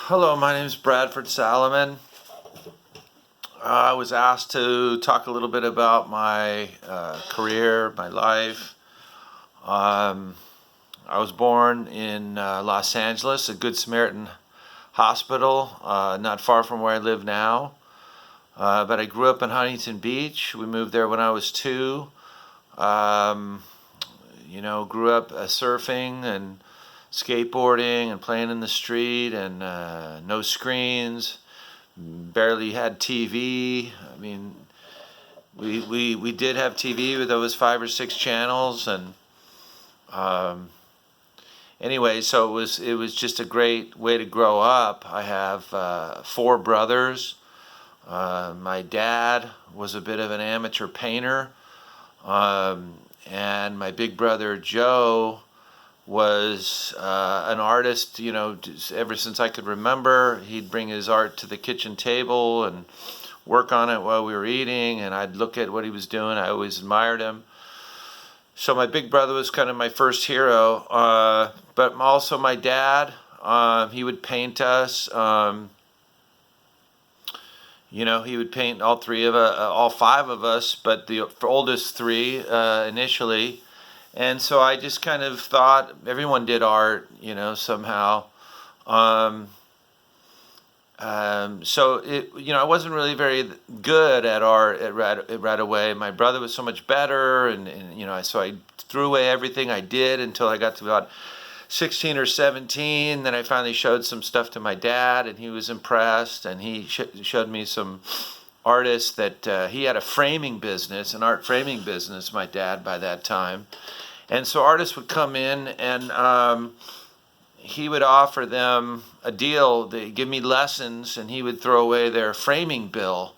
Hello, my name is Bradford Salamon. I was asked to talk a little bit about my career, my life. Um, I was born in Los Angeles, a Good Samaritan hospital, not far from where I live now. But I grew up in Huntington Beach. We moved there when I was 2. Um, Grew up surfing and skateboarding and playing in the street and no screens. Barely had TV. I mean, we did have TV, but there was 5 or 6 channels, and um, anyway, so it was just a great way to grow up. I have 4 brothers. My dad was a bit of an amateur painter, and my big brother Joe was an artist. Ever since I could remember, he'd bring his art to the kitchen table and work on it while we were eating, and I'd look at what he was doing. I always admired him. So my big brother was kind of my first hero, but also my dad. He would paint us. He would paint all 5 of us, but the oldest 3 initially. And so I just kind of thought everyone did art, somehow. I wasn't really very good at art right away. My brother was so much better, so I threw away everything I did until I got to about 16 or 17. Then I finally showed some stuff to my dad, and he was impressed, and he showed me some artists that he had an art framing business, my dad, by that time. And so artists would come in, and he would offer them a deal. They'd give me lessons, and he would throw away their framing bill.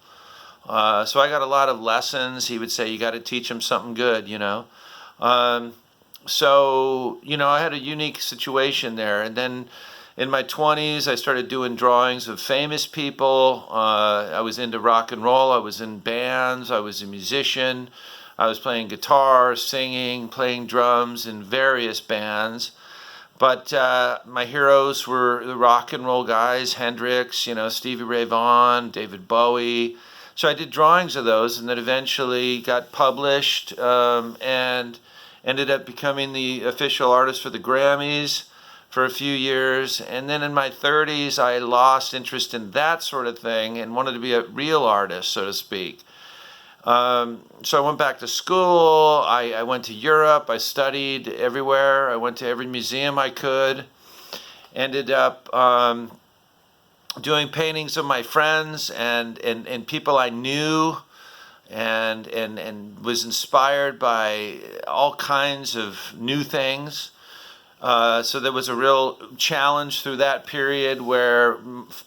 So I got a lot of lessons. He would say, you got to teach them something good, I had a unique situation there. And then in my 20s, I started doing drawings of famous people. I was into rock and roll. I was in bands. I was a musician. I was playing guitar, singing, playing drums in various bands. But my heroes were the rock and roll guys, Hendrix, Stevie Ray Vaughan, David Bowie. So I did drawings of those, and then eventually got published, and ended up becoming the official artist for the Grammys for a few years. And then in my 30s, I lost interest in that sort of thing and wanted to be a real artist, so to speak. So I went back to school. I went to Europe. I studied everywhere. I went to every museum I could. Ended up doing paintings of my friends and people I knew, and was inspired by all kinds of new things. So there was a real challenge through that period where,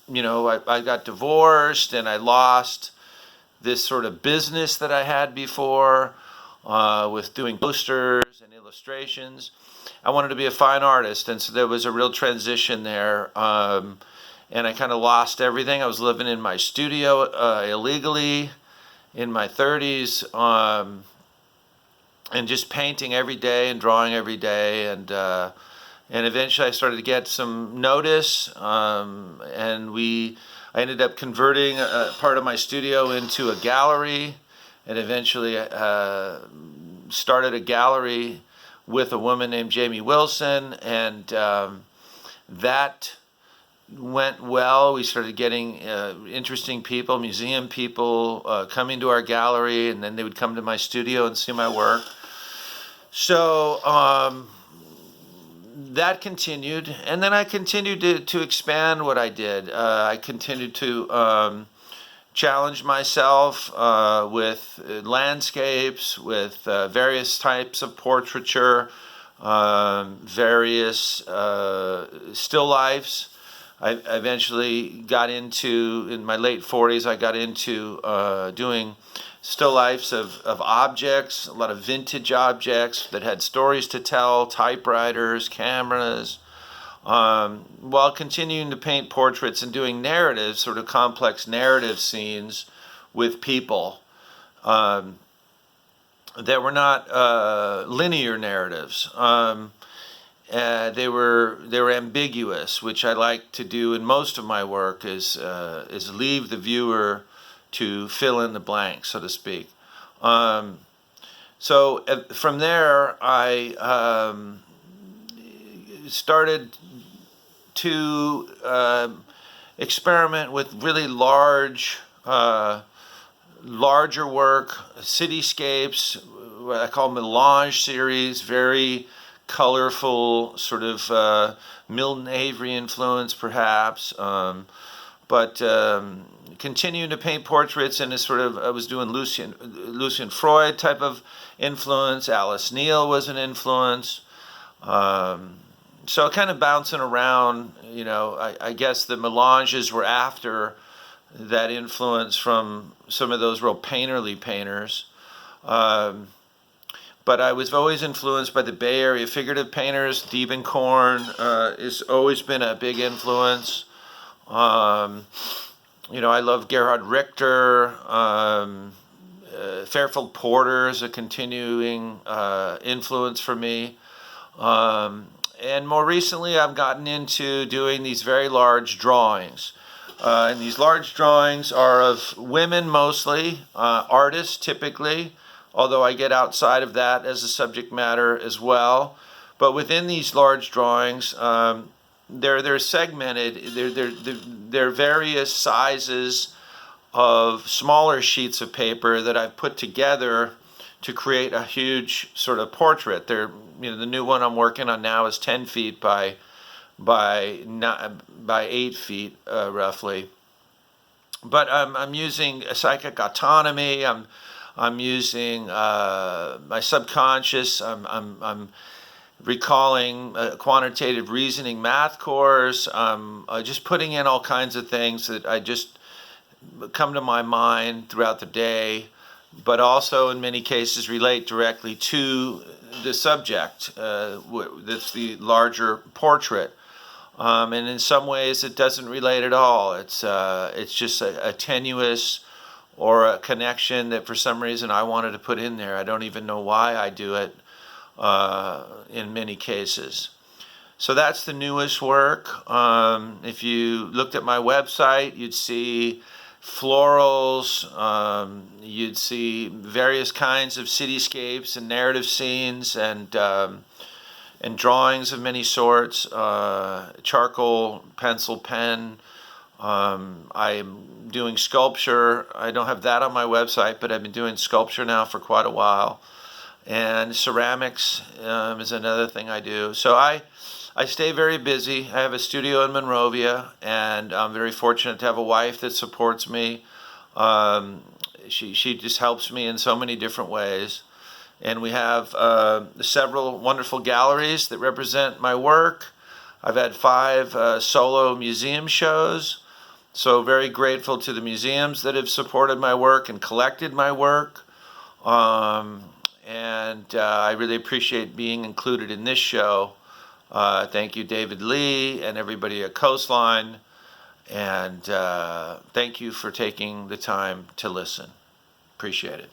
I got divorced, and I lost this sort of business that I had before, with doing posters and illustrations. I wanted to be a fine artist, and so there was a real transition there. And I kind of lost everything. I was living in my studio illegally in my 30s, and just painting every day and drawing every day. And eventually I started to get some notice, and I ended up converting a part of my studio into a gallery, and eventually started a gallery with a woman named Jamie Wilson, and that went well. We started getting interesting people, museum people, coming to our gallery, and then they would come to my studio and see my work. So that continued, and then I continued to expand what I did. I continued to challenge myself with landscapes, with various types of portraiture, various still lifes. I eventually got into, in my late 40s, I got into doing still lifes of objects, a lot of vintage objects that had stories to tell, typewriters, cameras, while continuing to paint portraits and doing narratives, sort of complex narrative scenes with people that were not linear narratives. they were ambiguous, which I like to do in most of my work, is leave the viewer to fill in the blank, so to speak. So from there, I started to experiment with really larger work, cityscapes, what I call melange series, very colorful, sort of Milton Avery influence, perhaps. But continuing to paint portraits in a sort of, I was doing Lucian Freud type of influence. Alice Neal was an influence. So kind of bouncing around, I guess the melanges were after that influence from some of those real painterly painters. But I was always influenced by the Bay Area figurative painters. Diebenkorn has always been a big influence. I love Gerhard Richter. Fairfield Porter is a continuing influence for me. And more recently, I've gotten into doing these very large drawings. And these large drawings are of women mostly, artists typically, although I get outside of that as a subject matter as well. But within these large drawings, they're segmented. They're various sizes of smaller sheets of paper that I've put together to create a huge sort of portrait. The new one I'm working on now is 10 feet by 8 feet roughly. But I'm using a psychic autonomy. I'm using my subconscious. I'm recalling a quantitative reasoning math course. I'm just putting in all kinds of things that I just come to my mind throughout the day, but also in many cases relate directly to the subject. That's the larger portrait. And in some ways it doesn't relate at all. It's just a tenuous or a connection that for some reason I wanted to put in there. I don't even know why I do it in many cases. So that's the newest work. If you looked at my website, you'd see florals, you'd see various kinds of cityscapes and narrative scenes, and drawings of many sorts, charcoal, pencil, pen. I'm doing sculpture. I don't have that on my website, but I've been doing sculpture now for quite a while. And ceramics is another thing I do. So I stay very busy. I have a studio in Monrovia, and I'm very fortunate to have a wife that supports me. She just helps me in so many different ways. And we have several wonderful galleries that represent my work. I've had 5 solo museum shows. So very grateful to the museums that have supported my work and collected my work. And I really appreciate being included in this show. Thank you, David Lee, and everybody at Coastline. And thank you for taking the time to listen. Appreciate it.